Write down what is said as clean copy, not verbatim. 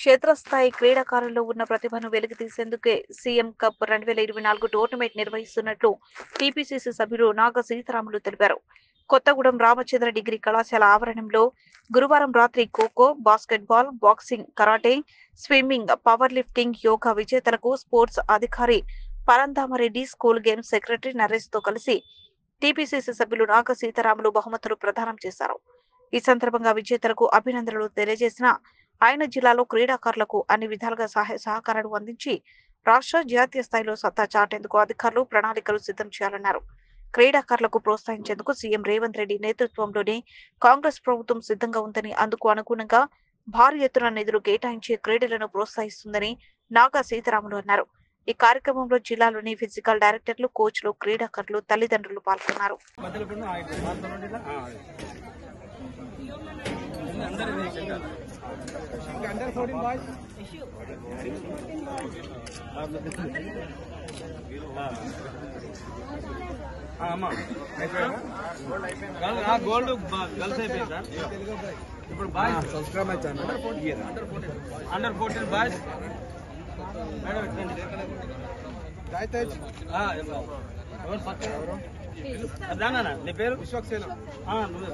క్షేత్రస్థాయి క్రీడాకారుల్లో ఉన్న ప్రతిభను వెలికితీసేందుకే సీఎం కప్ 2024 టోర్నమెంట్ నిర్వహిస్తున్నట్లు టీపీసీసీ సభ్యులు నాగ సీతారాములు తెలిపారు. కొత్తగూడెం రామచంద్ర డిగ్రీ కళాశాల ఆవరణంలో గురువారం రాత్రి kho kho, basketball, boxing, karate, swimming, power lifting, yoga విజేతలకు స్పోర్ట్స్ అధికారి Parandhamareddy, school games secretary Naresh తో కలిసి టీపీసీసీ సభ్యులు నాగ సీతారాములు బహుమతులు ప్రదానం చేశారు. ఈ సందర్భంగా విజేతలకు అభినందనలు తెలియజేసిన ఆయన జిల్లాలో క్రీడాకారులకు అన్ని విధాలుగా సహాయ సహకారాలు అందించి రాష్ట్ర, జాతీయ స్థాయిలో సత్తా చాటేందుకు అధికారులు ప్రణాళికలు సిద్ధం చేయాలన్నారు. క్రీడాకారులకు ప్రోత్సహించేందుకు సీఎం రేవంత్ రెడ్డి నేతృత్వంలోనే కాంగ్రెస్ ప్రభుత్వం సిద్ధంగా ఉందని, అందుకు అనుగుణంగా భారీ ఎత్తున నిధులు కేటాయించి క్రీడలను ప్రోత్సహిస్తుందని నాగా సీతారాములు అన్నారు. ఈ కార్యక్రమంలో జిల్లాలోని ఫిజికల్ డైరెక్టర్లు, కోచ్లు, క్రీడాకారులు, తల్లిదండ్రులు పాల్గొన్నారు. Under 14 boys gold girls sir ఇప్పుడు boys subscribe my channel under 14 boys madam ఎట్లండి గాయతేజ్ ఎవరు పక్క ఎవరు అదానా నీ పేరు విశ్వక్సేన నువ్వే